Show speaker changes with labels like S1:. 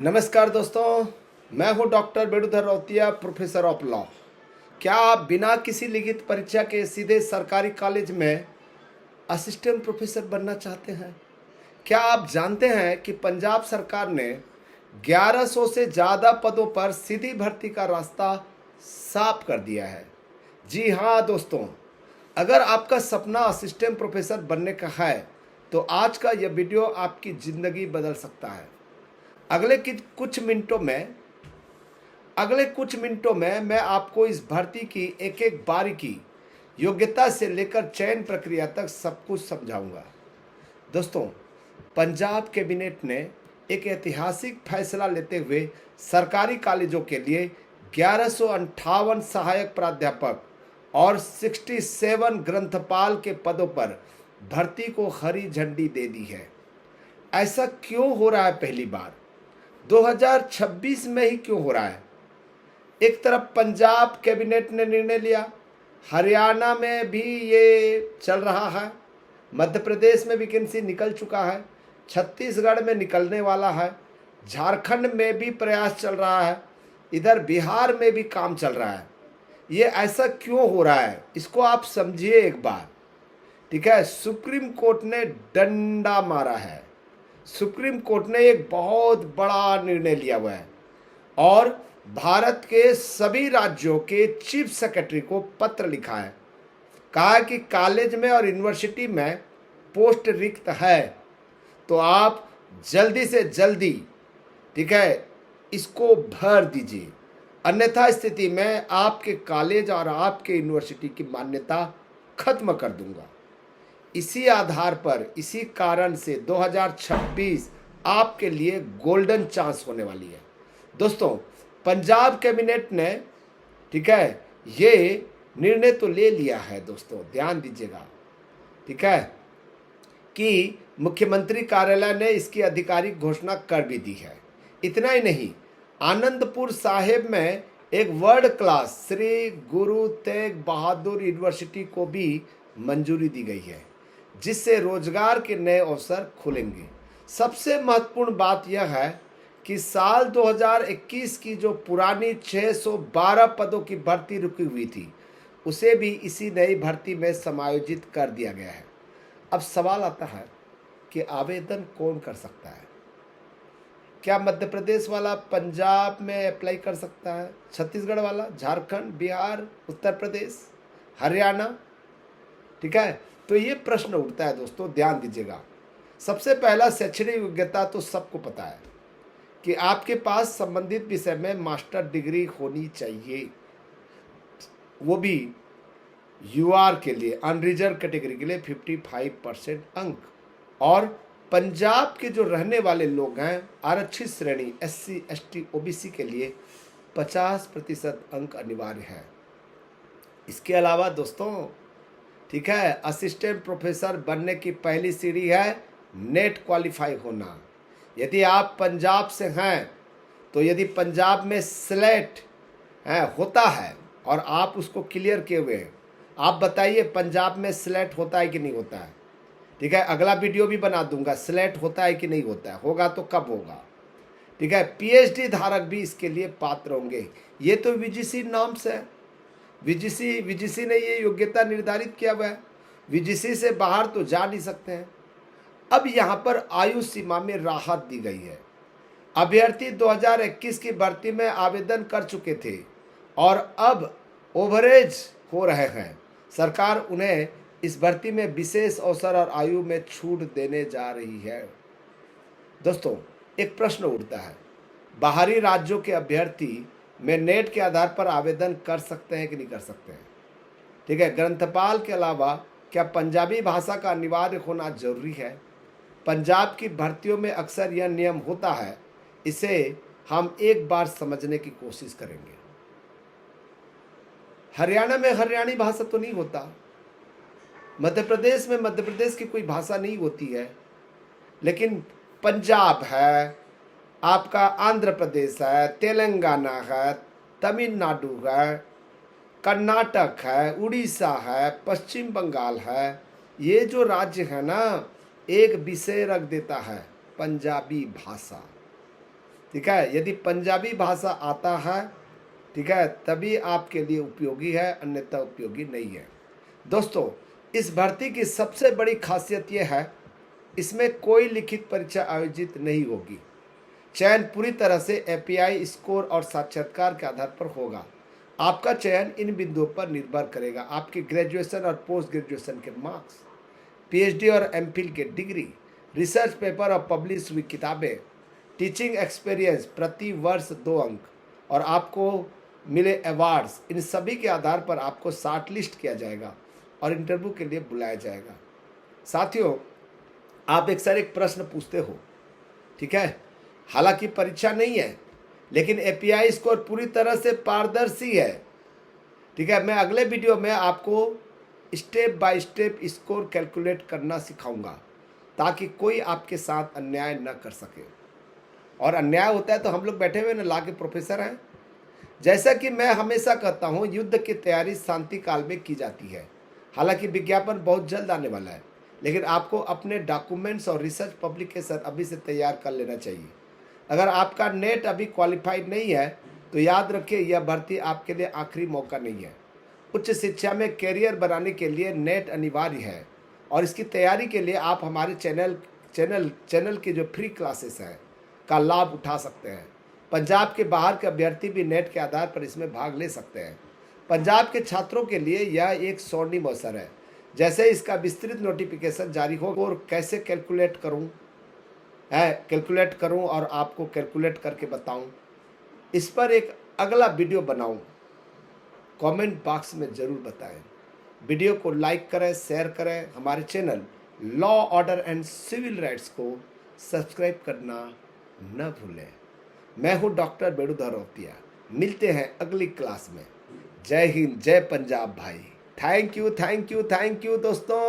S1: नमस्कार दोस्तों, मैं हूं doctor बेड़ुधर Rautiya, professor of law. क्या आप बिना किसी लिखित परीक्षा के सीधे सरकारी कॉलेज में असिस्टेंट प्रोफेसर बनना चाहते हैं? क्या आप जानते हैं कि पंजाब सरकार ने 1100 से ज़्यादा पदों पर सीधी भर्ती का रास्ता साफ कर दिया है? जी हाँ दोस्तों, अगर आपका सपना असिस्टेंट प्रोफेसर बनने का है तो आज का यह वीडियो आपकी ज़िंदगी बदल सकता है। अगले कुछ मिनटों में मैं आपको इस भर्ती की एक एक बारीकी, योग्यता से लेकर चयन प्रक्रिया तक सब कुछ समझाऊंगा। दोस्तों, पंजाब कैबिनेट ने एक ऐतिहासिक फैसला लेते हुए सरकारी कॉलेजों के लिए 1158 सहायक प्राध्यापक और 67 ग्रंथपाल के पदों पर भर्ती को हरी झंडी दे दी है। ऐसा क्यों हो रहा है? पहली बार 2026 में ही क्यों हो रहा है? एक तरफ पंजाब कैबिनेट ने निर्णय लिया, हरियाणा में भी ये चल रहा है, मध्य प्रदेश में वैकेंसी निकल चुका है, छत्तीसगढ़ में निकलने वाला है, झारखंड में भी प्रयास चल रहा है, इधर बिहार में भी काम चल रहा है। ये ऐसा क्यों हो रहा है, इसको आप समझिए एक बार। ठीक है, सुप्रीम कोर्ट ने डंडा मारा है। सुप्रीम कोर्ट ने एक बहुत बड़ा निर्णय लिया हुआ है और भारत के सभी राज्यों के चीफ सेक्रेटरी को पत्र लिखा है। कहा कि कॉलेज में और यूनिवर्सिटी में पोस्ट रिक्त है तो आप जल्दी से जल्दी, ठीक है, इसको भर दीजिए, अन्यथा स्थिति में आपके कॉलेज और आपके यूनिवर्सिटी की मान्यता खत्म कर दूंगा। इसी आधार पर, इसी कारण से 2026 आपके लिए गोल्डन चांस होने वाली है। दोस्तों, पंजाब कैबिनेट ने, ठीक है, ये निर्णय तो ले लिया है। दोस्तों ध्यान दीजिएगा, ठीक है, कि मुख्यमंत्री कार्यालय ने इसकी आधिकारिक घोषणा कर भी दी है। इतना ही नहीं, आनंदपुर साहिब में एक world class Shri Guru Tegh Bahadur university को भी मंजूरी दी गई है, जिससे रोजगार के नए अवसर खुलेंगे। सबसे महत्वपूर्ण बात यह है कि साल 2021 की जो पुरानी 612 पदों की भर्ती रुकी हुई थी, उसे भी इसी नई भर्ती में समायोजित कर दिया गया है। अब सवाल आता है कि आवेदन कौन कर सकता है? क्या मध्य प्रदेश वाला पंजाब में अप्लाई कर सकता है? छत्तीसगढ़ वाला, झारखंड, बिहार, उत्तर प्रदेश, हरियाणा? ठीक है, तो ये प्रश्न उठता है। दोस्तों ध्यान दीजिएगा। सबसे पहला, शैक्षणिक योग्यता तो सबको पता है कि आपके पास संबंधित विषय में मास्टर डिग्री होनी चाहिए, वो भी यूआर के लिए, अनरिजर्व कैटेगरी के लिए 55% अंक, और पंजाब के जो रहने वाले लोग हैं, आरक्षित श्रेणी SC ST OBC के लिए 50% अंक अनिवार्य है। इसके अलावा दोस्तों, ठीक है, असिस्टेंट प्रोफेसर बनने की पहली सीढ़ी है नेट क्वालिफाई होना। यदि आप पंजाब से हैं तो यदि पंजाब में स्लेट होता है और आप उसको क्लियर किए हुए हैं, आप बताइए पंजाब में स्लेट होता है कि नहीं होता है? ठीक है, अगला वीडियो भी बना दूंगा, स्लेट होता है कि नहीं होता है, होगा तो कब होगा। ठीक है, PhD धारक भी इसके लिए पात्र होंगे। ये तो VGC नॉर्म्स है, VGC ने ये योग्यता निर्धारित किया हुआ है। VGC से बाहर तो जा नहीं सकते हैं। अब यहाँ पर आयु सीमा में राहत दी गई है। अभ्यर्थी 2021 की भर्ती में आवेदन कर चुके थे और अब ओवरेज हो रहे हैं। सरकार उन्हें इस भर्ती में विशेष अवसर और आयु में छूट देने जा रही है। दोस्तों, एक प्रश्न उठता है, बाहरी राज्यों के अभ्यर्थी में नेट के आधार पर आवेदन कर सकते हैं कि नहीं कर सकते हैं? ठीक है, ग्रंथपाल के अलावा क्या पंजाबी भाषा का अनिवार्य होना जरूरी है? पंजाब की भर्तियों में अक्सर यह नियम होता है, इसे हम एक बार समझने की कोशिश करेंगे। हरियाणा में हरियाणी भाषा तो नहीं होता, मध्य प्रदेश में मध्य प्रदेश की कोई भाषा नहीं होती है, लेकिन पंजाब है, आपका आंध्र प्रदेश है, तेलंगाना है, तमिलनाडु है, कर्नाटक है, उड़ीसा है, पश्चिम बंगाल है। ये जो राज्य है ना, एक विषय रख देता है पंजाबी भाषा। ठीक है। यदि पंजाबी भाषा आता है, ठीक है, तभी आपके लिए उपयोगी है, अन्यथा उपयोगी नहीं है। दोस्तों, इस भर्ती की सबसे बड़ी खासियत यह है, इसमें कोई लिखित परीक्षा आयोजित नहीं होगी। चयन पूरी तरह से एपीआई स्कोर और साक्षात्कार के आधार पर होगा। आपका चयन इन बिंदुओं पर निर्भर करेगा: आपके ग्रेजुएशन और पोस्ट ग्रेजुएशन के मार्क्स, पीएचडी और एमफिल के डिग्री, रिसर्च पेपर और पब्लिश हुई किताबें, टीचिंग एक्सपीरियंस, प्रति वर्ष 2 अंक और आपको मिले अवार्ड्स। इन सभी के आधार पर आपको शॉर्ट लिस्ट किया जाएगा और इंटरव्यू के लिए बुलाया जाएगा। साथियों, आप एक प्रश्न पूछते हो, ठीक है, हालांकि परीक्षा नहीं है, लेकिन एपीआई स्कोर पूरी तरह से पारदर्शी है। ठीक है, मैं अगले वीडियो में आपको step by step score calculate करना सिखाऊंगा, ताकि कोई आपके साथ अन्याय न कर सके। और अन्याय होता है तो हम लोग बैठे हुए ना ला के प्रोफेसर हैं। जैसा कि मैं हमेशा कहता हूँ, युद्ध की तैयारी शांति काल में की जाती है। हालांकि विज्ञापन बहुत जल्द आने वाला है, लेकिन आपको अपने डॉक्यूमेंट्स और रिसर्च पब्लिकेशन अभी से तैयार कर लेना चाहिए। अगर आपका नेट अभी क्वालिफाइड नहीं है तो याद रखिए, यह भर्ती आपके लिए आखिरी मौका नहीं है। उच्च शिक्षा में कैरियर बनाने के लिए नेट अनिवार्य है, और इसकी तैयारी के लिए आप हमारे चैनल की जो फ्री क्लासेस हैं का लाभ उठा सकते हैं। पंजाब के बाहर के अभ्यर्थी भी नेट के आधार पर इसमें भाग ले सकते हैं। पंजाब के छात्रों के लिए यह एक स्वर्णिम अवसर है। जैसे इसका विस्तृत नोटिफिकेशन जारी हो और कैसे कैलकुलेट करूं और आपको कैलकुलेट करके बताऊं, इस पर एक अगला वीडियो बनाऊं, कमेंट बॉक्स में ज़रूर बताएं। वीडियो को लाइक करें, शेयर करें। हमारे channel law order and civil rights को सब्सक्राइब करना न भूलें। मैं हूं डॉक्टर बेड़ूधर रोहतिया। मिलते हैं अगली क्लास में। जय हिंद, जय पंजाब भाई। थैंक यू दोस्तों।